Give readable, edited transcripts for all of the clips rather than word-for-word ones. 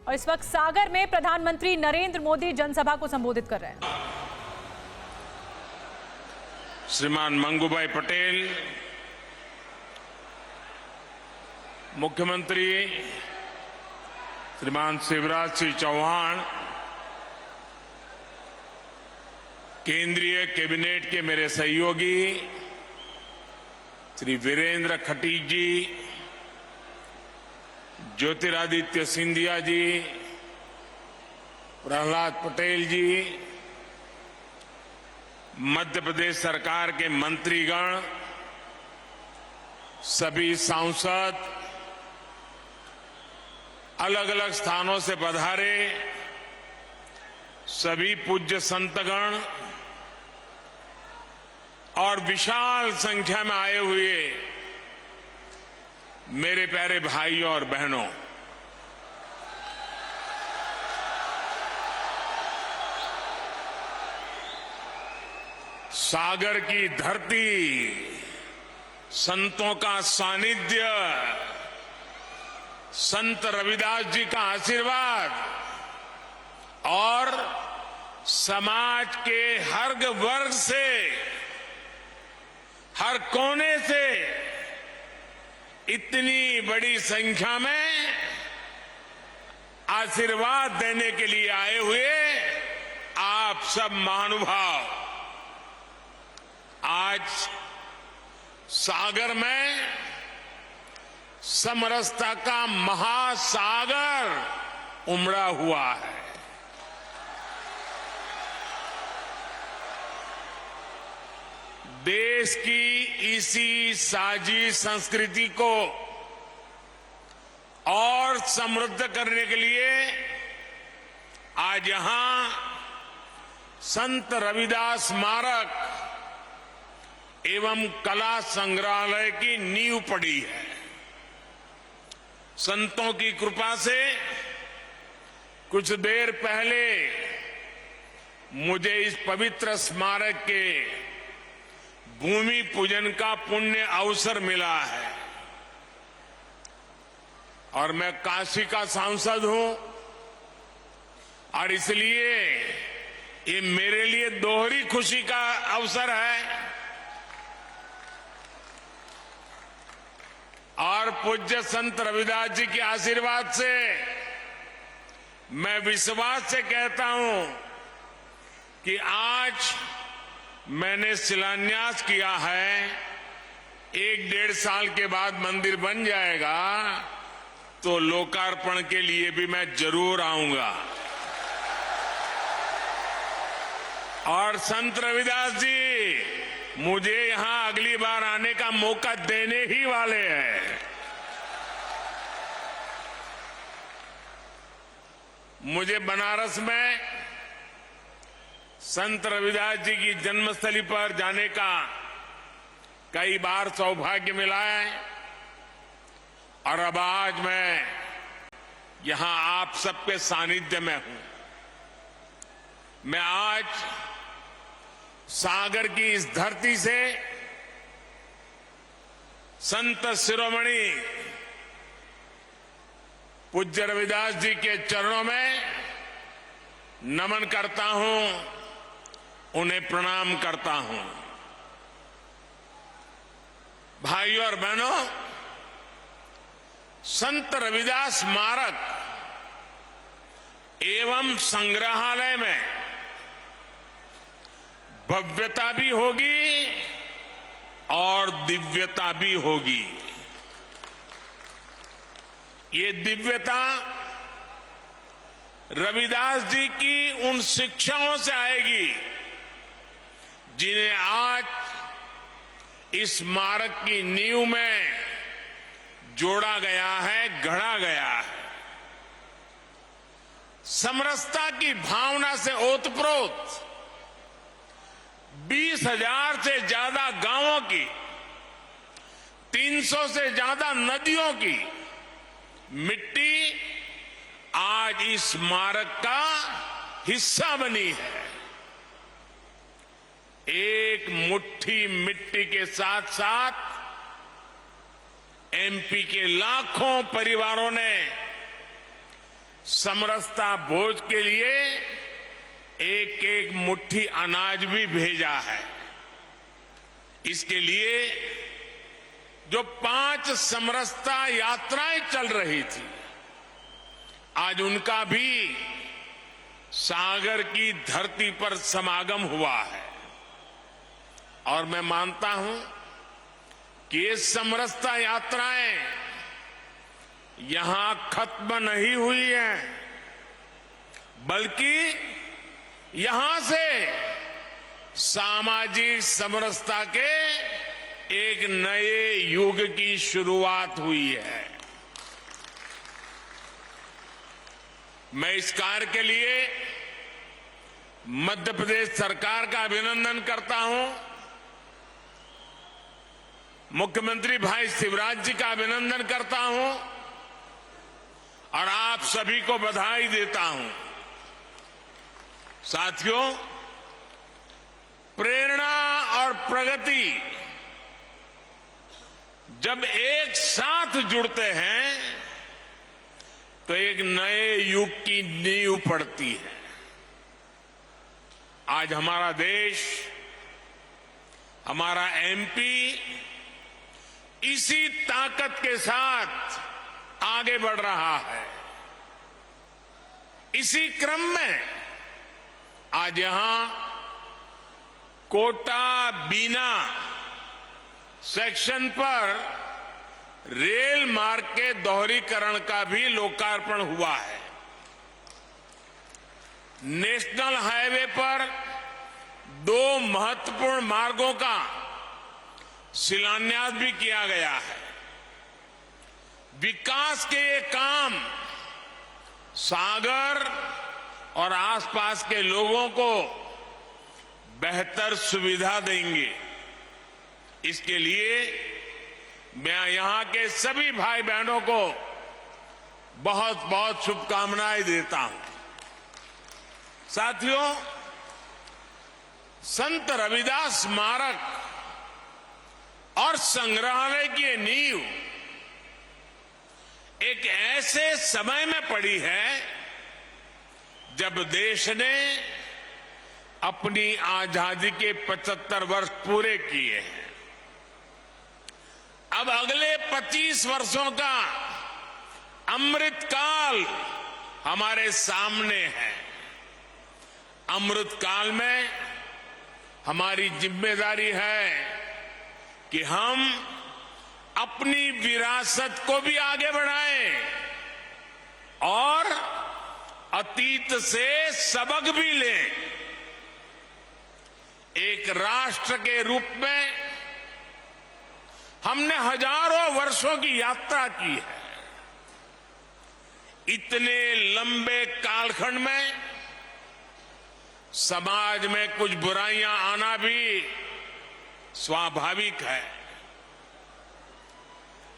और इस वक्त सागर में प्रधानमंत्री नरेंद्र मोदी जनसभा को संबोधित कर रहे हैं। श्रीमान मंगूभाई पटेल, मुख्यमंत्री श्रीमान शिवराज सिंह चौहान, केंद्रीय कैबिनेट के मेरे सहयोगी श्री वीरेंद्र खटीक जी, ज्योतिरादित्य सिंधिया जी, प्रहलाद पटेल जी, मध्य प्रदेश सरकार के मंत्रीगण, सभी सांसद, अलग अलग स्थानों से पधारे सभी पूज्य संतगण और विशाल संख्या में आए हुए मेरे प्यारे भाइयों और बहनों, सागर की धरती, संतों का सानिध्य, संत रविदास जी का आशीर्वाद और समाज के हर वर्ग से, हर कोने से इतनी बड़ी संख्या में आशीर्वाद देने के लिए आए हुए आप सब महानुभाव, आज सागर में समरसता का महासागर उमड़ा हुआ है। देश की इसी साझी संस्कृति को और समृद्ध करने के लिए आज यहां संत रविदास स्मारक एवं कला संग्रहालय की नींव पड़ी है। संतों की कृपा से कुछ देर पहले मुझे इस पवित्र स्मारक के भूमि पूजन का पुण्य अवसर मिला है और मैं काशी का सांसद हूं और इसलिए ये मेरे लिए दोहरी खुशी का अवसर है और पूज्य संत रविदास जी के आशीर्वाद से मैं विश्वास से कहता हूं कि आज मैंने शिलान्यास किया है, 1-1.5 साल के बाद मंदिर बन जाएगा तो लोकार्पण के लिए भी मैं जरूर आऊंगा। और संत रविदास जी मुझे यहां अगली बार आने का मौका देने ही वाले हैं। मुझे बनारस में संत रविदास जी की जन्मस्थली पर जाने का कई बार सौभाग्य मिला है और अब आज मैं यहां आप सबके सानिध्य में हूं। मैं आज सागर की इस धरती से संत शिरोमणि पूज्य रविदास जी के चरणों में नमन करता हूं, उन्हें प्रणाम करता हूं। भाइयों और बहनों, संत रविदास स्मारक एवं संग्रहालय में भव्यता भी होगी और दिव्यता भी होगी। ये दिव्यता रविदास जी की उन शिक्षाओं से आएगी जिन्हें आज इस स्मारक की नींव में जोड़ा गया है, गढ़ा गया है। समरसता की भावना से ओतप्रोत 20,000 से ज्यादा गांवों की, 300 से ज्यादा नदियों की मिट्टी आज इस स्मारक का हिस्सा बनी है। एक मुट्ठी मिट्टी के साथ साथ एमपी के लाखों परिवारों ने समरसता भोज के लिए एक एक मुट्ठी अनाज भी भेजा है। इसके लिए जो 5 समरसता यात्राएं चल रही थी, आज उनका भी सागर की धरती पर समागम हुआ है। और मैं मानता हूं कि ये समरसता यात्राएं यहां खत्म नहीं हुई हैं, बल्कि यहां से सामाजिक समरसता के एक नए युग की शुरुआत हुई है। मैं इस कार्य के लिए मध्य प्रदेश सरकार का अभिनंदन करता हूं, मुख्यमंत्री भाई शिवराज जी का अभिनंदन करता हूं और आप सभी को बधाई देता हूं। साथियों, प्रेरणा और प्रगति जब एक साथ जुड़ते हैं तो एक नए युग की नींव पड़ती है। आज हमारा देश, हमारा एमपी इसी ताकत के साथ आगे बढ़ रहा है। इसी क्रम में आज यहां कोटा बीना सेक्शन पर रेल मार्ग के दोहरीकरण का भी लोकार्पण हुआ है। नेशनल हाईवे पर 2 महत्वपूर्ण मार्गों का शिलान्यास भी किया गया है। विकास के ये काम सागर और आसपास के लोगों को बेहतर सुविधा देंगे। इसके लिए मैं यहां के सभी भाई बहनों को बहुत बहुत शुभकामनाएं देता हूं। साथियों, संत रविदास स्मारक और संग्रहालय की नींव एक ऐसे समय में पड़ी है जब देश ने अपनी आजादी के 75 वर्ष पूरे किए हैं। अब अगले 25 वर्षों का अमृत काल हमारे सामने है। अमृत काल में हमारी जिम्मेदारी है कि हम अपनी विरासत को भी आगे बढ़ाएं और अतीत से सबक भी लें। एक राष्ट्र के रूप में हमने हजारों वर्षों की यात्रा की है। इतने लंबे कालखंड में समाज में कुछ बुराइयां आना भी स्वाभाविक है।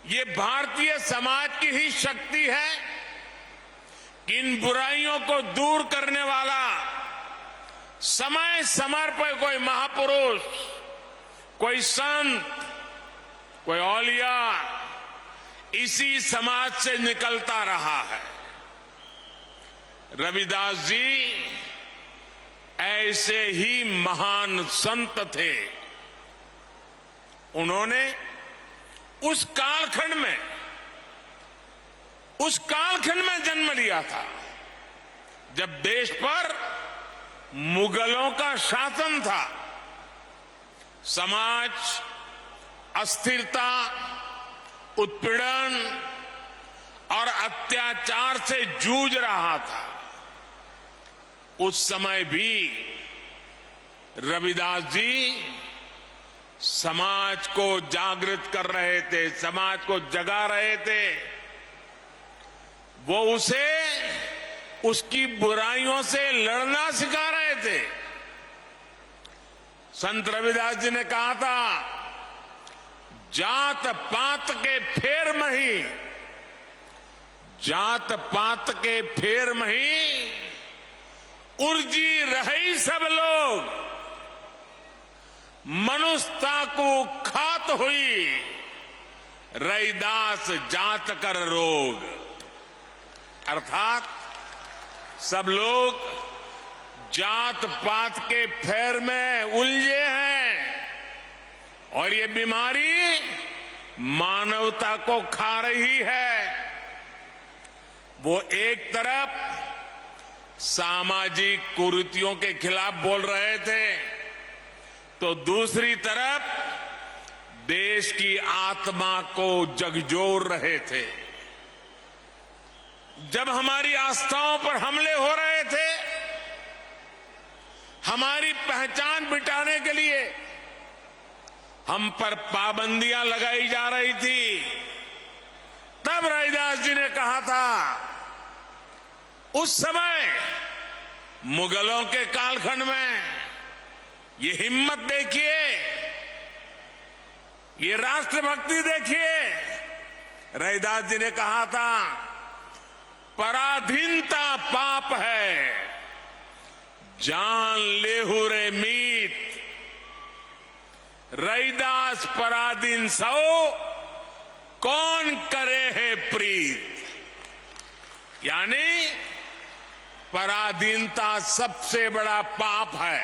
ये भारतीय समाज की ही शक्ति है कि इन बुराइयों को दूर करने वाला समय समय पर कोई महापुरुष, कोई संत, कोई औलिया इसी समाज से निकलता रहा है। रविदास जी ऐसे ही महान संत थे। उन्होंने उस कालखंड में जन्म लिया था जब देश पर मुगलों का शासन था। समाज अस्थिरता, उत्पीड़न और अत्याचार से जूझ रहा था। उस समय भी रविदास जी समाज को जागृत कर रहे थे, समाज को जगा रहे थे। वो उसे उसकी बुराइयों से लड़ना सिखा रहे थे। संत रविदास जी ने कहा था, जात पात के फेर मही, जात पात के फेर मही, उर्जी रही सब लोग, मनुष्यता को खात हुई, रैदास जात कर रोग। अर्थात सब लोग जात पात के फेर में उलझे हैं और ये बीमारी मानवता को खा रही है। वो एक तरफ सामाजिक कुरीतियों के खिलाफ बोल रहे थे तो दूसरी तरफ देश की आत्मा को झकझोर रहे थे। जब हमारी आस्थाओं पर हमले हो रहे थे, हमारी पहचान मिटाने के लिए हम पर पाबंदियां लगाई जा रही थी, तब रैदास जी ने कहा था, उस समय मुगलों के कालखंड में, ये हिम्मत देखिए, ये राष्ट्रभक्ति देखिए। रैदास जी ने कहा था, पराधीनता पाप है, जान लेहु रे मीत, रैदास पराधीन सो, कौन करे है प्रीत। यानी पराधीनता सबसे बड़ा पाप है।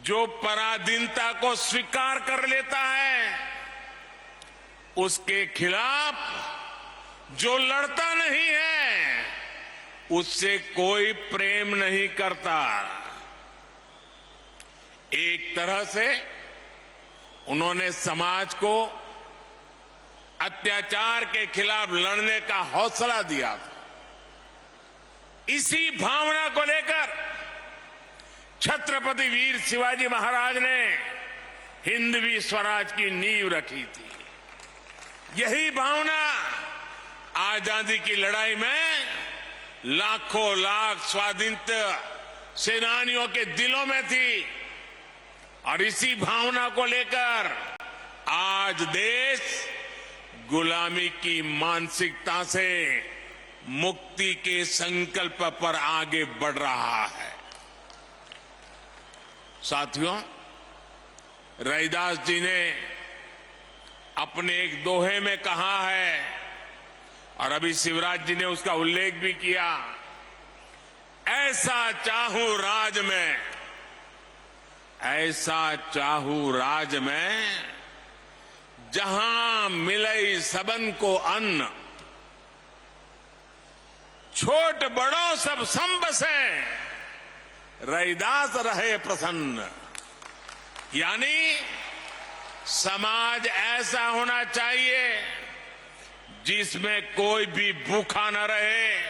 जो पराधीनता को स्वीकार कर लेता है, उसके खिलाफ जो लड़ता नहीं है, उससे कोई प्रेम नहीं करता। एक तरह से उन्होंने समाज को अत्याचार के खिलाफ लड़ने का हौसला दिया था। इसी भावना को लेकर छत्रपति वीर शिवाजी महाराज ने हिंदवी स्वराज की नींव रखी थी। यही भावना आजादी की लड़ाई में लाखों लाख स्वाधीनता सेनानियों के दिलों में थी और इसी भावना को लेकर आज देश गुलामी की मानसिकता से मुक्ति के संकल्प पर आगे बढ़ रहा है। साथियों, रैदास जी ने अपने एक दोहे में कहा है और अभी शिवराज जी ने उसका उल्लेख भी किया, ऐसा चाहूं राज में, ऐसा चाहूं राज में, जहां मिले सबन को अन्न, छोट बड़ों सब संबसे, रैदास रहे प्रसन्न। यानी समाज ऐसा होना चाहिए जिसमें कोई भी भूखा न रहे,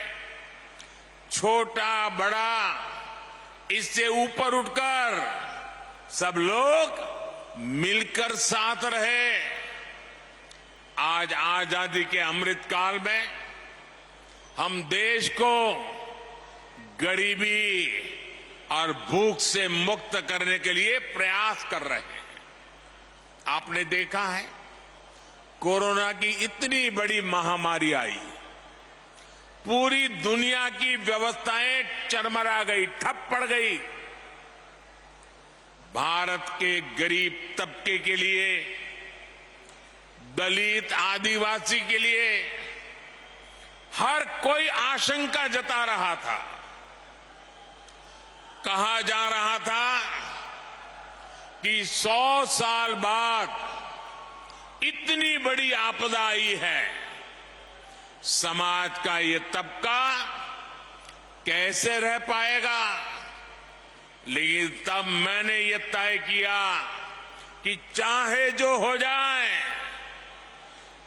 छोटा बड़ा इससे ऊपर उठकर सब लोग मिलकर साथ रहे। आज आजादी के अमृत काल में हम देश को गरीबी और भूख से मुक्त करने के लिए प्रयास कर रहे हैं। आपने देखा है, कोरोना की इतनी बड़ी महामारी आई, पूरी दुनिया की व्यवस्थाएं चरमरा गई, ठप पड़ गई। भारत के गरीब तबके के लिए, दलित आदिवासी के लिए हर कोई आशंका जता रहा था। कहा जा रहा था कि 100 साल बाद इतनी बड़ी आपदा आई है, समाज का ये तबका कैसे रह पाएगा। लेकिन तब मैंने ये तय किया कि चाहे जो हो जाए,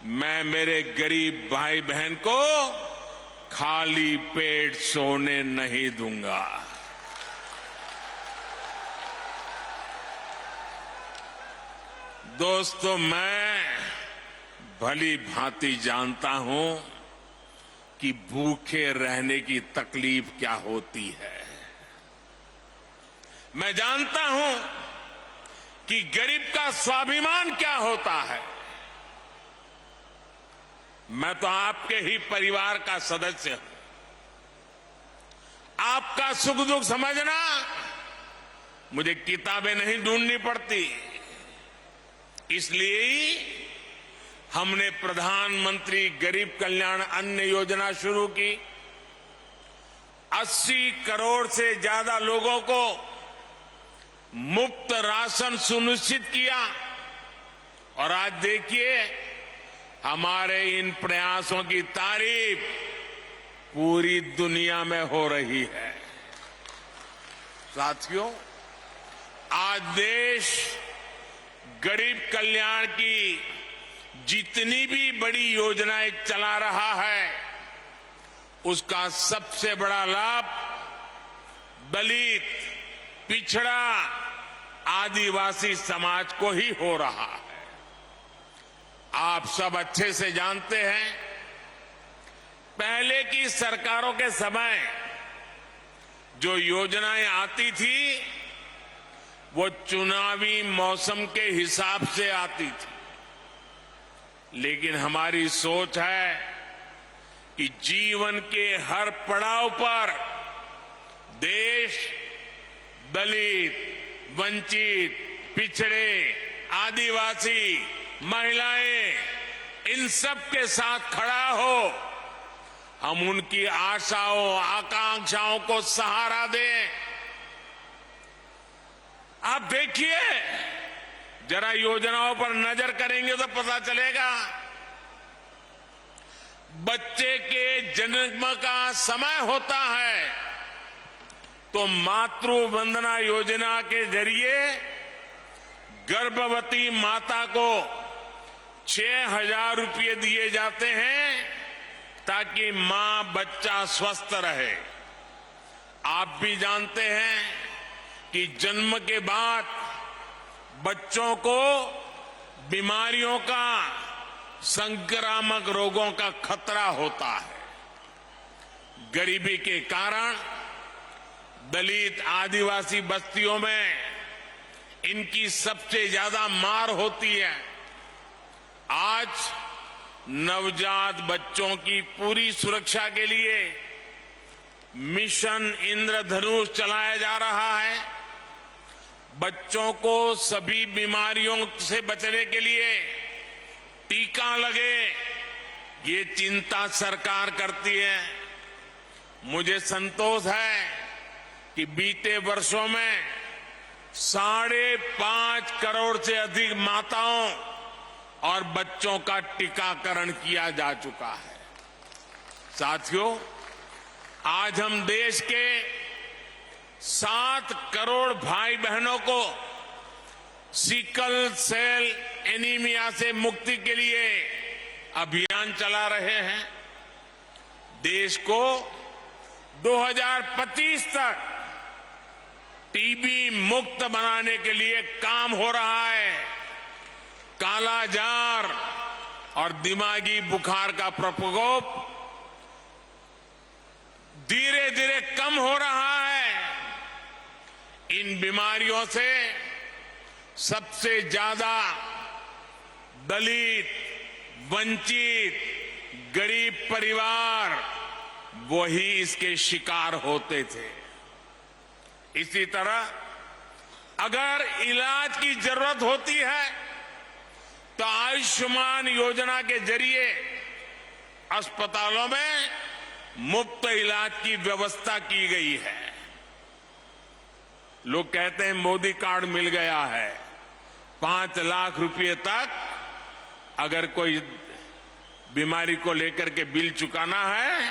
मैं मेरे गरीब भाई बहन को खाली पेट सोने नहीं दूंगा। दोस्तों, मैं भली भांति जानता हूं कि भूखे रहने की तकलीफ क्या होती है। मैं जानता हूं कि गरीब का स्वाभिमान क्या होता है। मैं तो आपके ही परिवार का सदस्य हूं। आपका सुख दुख समझना मुझे किताबें नहीं ढूंढनी पड़ती। इसलिए ही हमने प्रधानमंत्री गरीब कल्याण अन्न योजना शुरू की 80 करोड़ से ज्यादा लोगों को मुफ्त राशन सुनिश्चित किया। और आज देखिए, हमारे इन प्रयासों की तारीफ पूरी दुनिया में हो रही है। साथियों, आज देश गरीब कल्याण की जितनी भी बड़ी योजनाएं चला रहा है, उसका सबसे बड़ा लाभ दलित, पिछड़ा, आदिवासी समाज को ही हो रहा है। आप सब अच्छे से जानते हैं, पहले की सरकारों के समय जो योजनाएं आती थी, वो चुनावी मौसम के हिसाब से आती थी। लेकिन हमारी सोच है कि जीवन के हर पड़ाव पर देश दलित, वंचित, पिछड़े, आदिवासी, महिलाएं, इन सब के साथ खड़ा हो। हम उनकी आशाओं, आकांक्षाओं को सहारा दें। आप देखिए, जरा योजनाओं पर नजर करेंगे तो पता चलेगा। बच्चे के जन्म का समय होता है तो मातृ वंदना योजना के जरिए गर्भवती माता को 6,000 रुपये दिए जाते हैं ताकि मां बच्चा स्वस्थ रहे। आप भी जानते हैं कि जन्म के बाद बच्चों को बीमारियों का, संक्रामक रोगों का खतरा होता है। गरीबी के कारण दलित, आदिवासी बस्तियों में इनकी सबसे ज्यादा मार होती है। आज नवजात बच्चों की पूरी सुरक्षा के लिए मिशन इंद्रधनुष चलाया जा रहा है। बच्चों को सभी बीमारियों से बचने के लिए टीका लगे, ये चिंता सरकार करती है। मुझे संतोष है कि बीते वर्षों में 5.5 करोड़ से अधिक माताओं और बच्चों का टीकाकरण किया जा चुका है। साथियों, आज हम देश के 7 करोड़ भाई बहनों को सिकल सेल एनीमिया से मुक्ति के लिए अभियान चला रहे हैं। देश को 2025 तक टीबी मुक्त बनाने के लिए काम हो रहा है। कालाजार और दिमागी बुखार का प्रकोप धीरे धीरे कम हो रहा है। इन बीमारियों से सबसे ज्यादा दलित, वंचित, गरीब परिवार वही इसके शिकार होते थे। इसी तरह अगर इलाज की जरूरत होती है तो आयुष्मान योजना के जरिए अस्पतालों में मुफ्त इलाज की व्यवस्था की गई है। लोग कहते हैं मोदी कार्ड मिल गया है, 5 लाख रुपए तक अगर कोई बीमारी को लेकर के बिल चुकाना है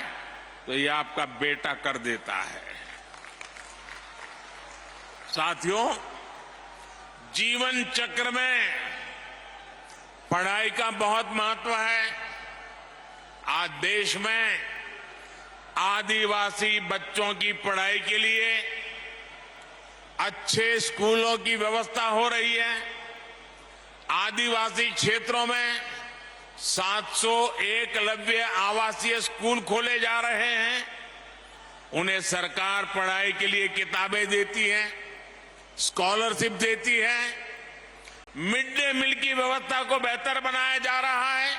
तो ये आपका बेटा कर देता है। साथियों, जीवन चक्र में पढ़ाई का बहुत महत्व है। आज देश में आदिवासी बच्चों की पढ़ाई के लिए अच्छे स्कूलों की व्यवस्था हो रही है। आदिवासी क्षेत्रों में 700 एकलव्य आवासीय स्कूल खोले जा रहे हैं। उन्हें सरकार पढ़ाई के लिए किताबें देती है, स्कॉलरशिप देती है। मिड डे मील की व्यवस्था को बेहतर बनाया जा रहा है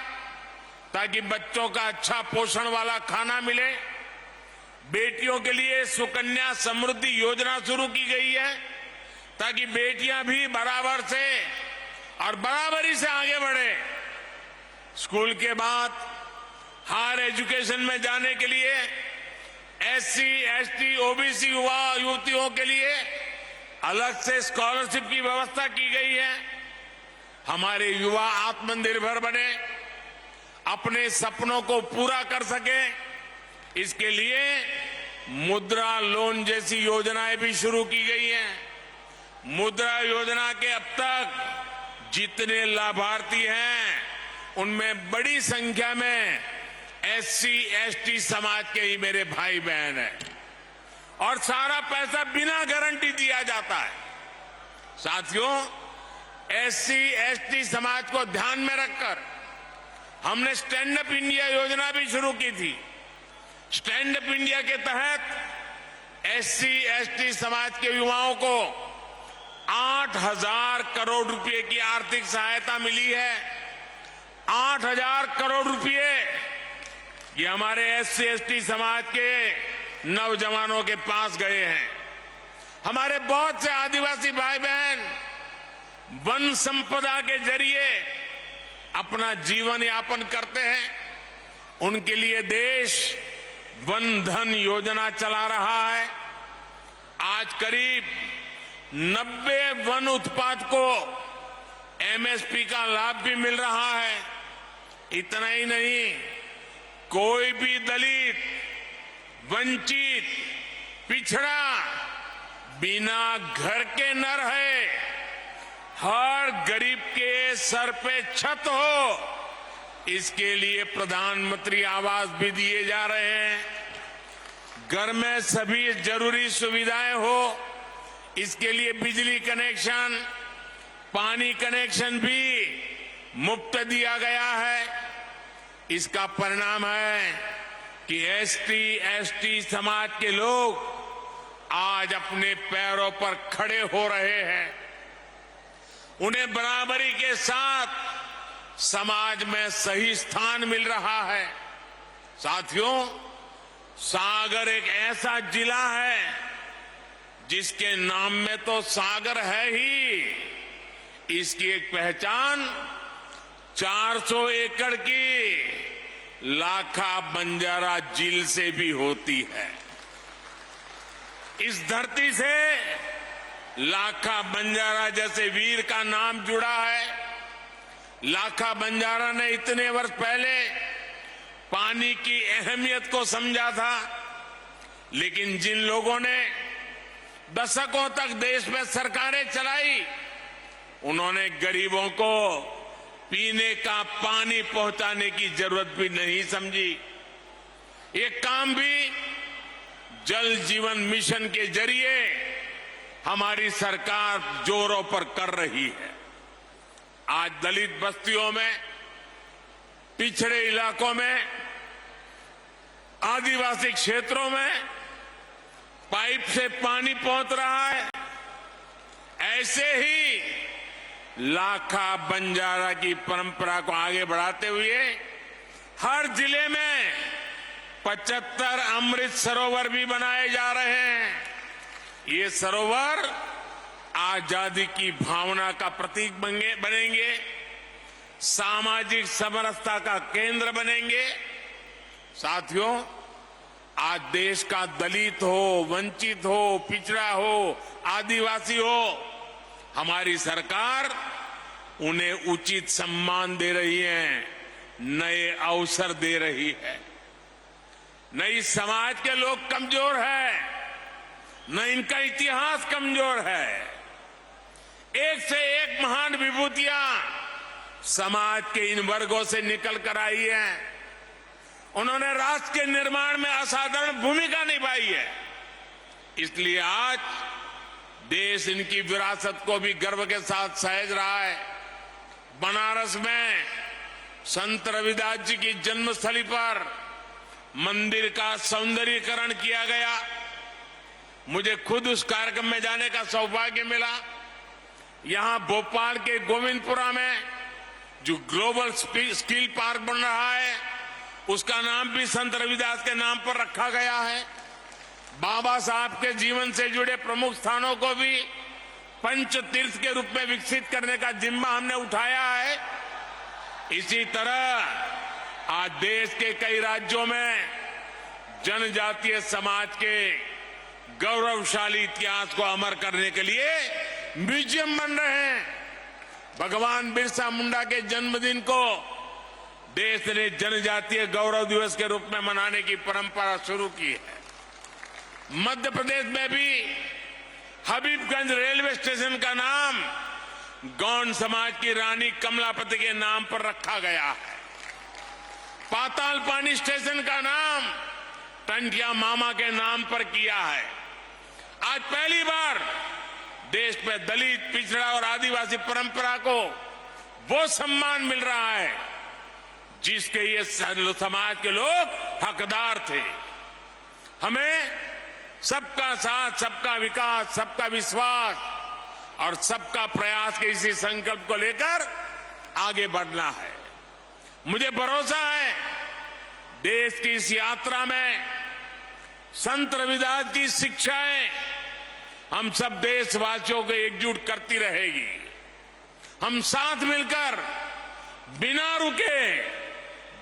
ताकि बच्चों का अच्छा पोषण वाला खाना मिले। बेटियों के लिए सुकन्या समृद्धि योजना शुरू की गई है ताकि बेटियां भी बराबर से और बराबरी से आगे बढ़े। स्कूल के बाद हायर एजुकेशन में जाने के लिए एससी, एसटी, ओबीसी युवा युवतियों के लिए अलग से स्कॉलरशिप की व्यवस्था की गई है। हमारे युवा आत्मनिर्भर बने, अपने सपनों को पूरा कर सके, इसके लिए मुद्रा लोन जैसी योजनाएं भी शुरू की गई हैं। मुद्रा योजना के अब तक जितने लाभार्थी हैं उनमें बड़ी संख्या में एससी, एसटी समाज के ही मेरे भाई बहन हैं और सारा पैसा बिना गारंटी दिया जाता है। साथियों, एससी, एसटी समाज को ध्यान में रखकर हमने स्टैंड अप इंडिया योजना भी शुरू की थी। स्टैंड अप इंडिया के तहत एससी, एसटी समाज के युवाओं को 8,000 करोड़ रुपए की आर्थिक सहायता मिली है। 8,000 करोड़ रुपए ये हमारे एससी, एसटी समाज के नौजवानों के पास गए हैं। हमारे बहुत से आदिवासी भाई बहन वन संपदा के जरिए अपना जीवन यापन करते हैं। उनके लिए देश वन धन योजना चला रहा है। आज करीब 90 वन उत्पाद को एमएसपी का लाभ भी मिल रहा है। इतना ही नहीं, कोई भी दलित, वंचित, पिछड़ा बिना घर के न रहे। हर गरीब के सर पे छत हो, इसके लिए प्रधानमंत्री आवास भी दिए जा रहे हैं। घर में सभी जरूरी सुविधाएं हो, इसके लिए बिजली कनेक्शन, पानी कनेक्शन भी मुफ्त दिया गया है। इसका परिणाम है कि एसटी, एसटी समाज के लोग आज अपने पैरों पर खड़े हो रहे हैं। उन्हें बराबरी के साथ समाज में सही स्थान मिल रहा है। साथियों, सागर एक ऐसा जिला है जिसके नाम में तो सागर है ही, इसकी एक पहचान 400 एकड़ की लाखा बंजारा झील से भी होती है। इस धरती से लाखा बंजारा जैसे वीर का नाम जुड़ा है। लाखा बंजारा ने इतने वर्ष पहले पानी की अहमियत को समझा था, लेकिन जिन लोगों ने दशकों तक देश में सरकारें चलाई, उन्होंने गरीबों को पीने का पानी पहुंचाने की जरूरत भी नहीं समझी। ये काम भी जल जीवन मिशन के जरिए हमारी सरकार जोरों पर कर रही है। आज दलित बस्तियों में, पिछड़े इलाकों में, आदिवासी क्षेत्रों में पाइप से पानी पहुंच रहा है। ऐसे ही लाखा बंजारा की परंपरा को आगे बढ़ाते हुए हर जिले में 75 अमृत सरोवर भी बनाए जा रहे हैं। ये सरोवर आजादी की भावना का प्रतीक बनेंगे, सामाजिक समरसता का केंद्र बनेंगे। साथियों, आज देश का दलित हो, वंचित हो, पिछड़ा हो, आदिवासी हो, हमारी सरकार उन्हें उचित सम्मान दे रही है, नए अवसर दे रही है। न इस समाज के लोग कमजोर हैं, न इनका इतिहास कमजोर है। एक से एक महान विभूतियां समाज के इन वर्गों से निकल कर आई हैं। उन्होंने राष्ट्र के निर्माण में असाधारण भूमिका निभाई है। इसलिए आज देश इनकी विरासत को भी गर्व के साथ सहेज रहा है। बनारस में संत रविदास जी की जन्मस्थली पर मंदिर का सौंदर्यीकरण किया गया। मुझे खुद उस कार्यक्रम में जाने का सौभाग्य मिला। यहां भोपाल के गोविंदपुरा में जो ग्लोबल स्किल पार्क बन रहा है, उसका नाम भी संत रविदास के नाम पर रखा गया है। बाबा साहब के जीवन से जुड़े प्रमुख स्थानों को भी पंच तीर्थ के रूप में विकसित करने का जिम्मा हमने उठाया है। इसी तरह आज देश के कई राज्यों में जनजातीय समाज के गौरवशाली इतिहास को अमर करने के लिए म्यूजियम बन रहे हैं। भगवान बिरसा मुंडा के जन्मदिन को देश ने जनजातीय गौरव दिवस के रूप में मनाने की परंपरा शुरू की है। मध्य प्रदेश में भी हबीबगंज रेलवे स्टेशन का नाम गौंड समाज की रानी कमलापति के नाम पर रखा गया है। पाताल पानी स्टेशन का नाम टंटिया मामा के नाम पर किया है। आज पहली बार देश में दलित, पिछड़ा और आदिवासी परंपरा को वो सम्मान मिल रहा है जिसके ये समाज के लोग हकदार थे। हमें सबका साथ, सबका विकास, सबका विश्वास और सबका प्रयास के इसी संकल्प को लेकर आगे बढ़ना है। मुझे भरोसा है देश की इस यात्रा में संत रविदास की शिक्षाएं हम सब देशवासियों को एकजुट करती रहेगी। हम साथ मिलकर बिना रुके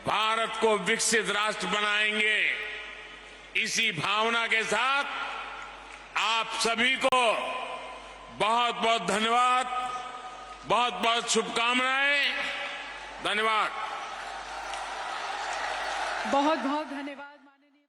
भारत को विकसित राष्ट्र बनाएंगे। इसी भावना के साथ आप सभी को बहुत बहुत धन्यवाद, बहुत बहुत शुभकामनाएं। धन्यवाद। बहुत बहुत धन्यवाद।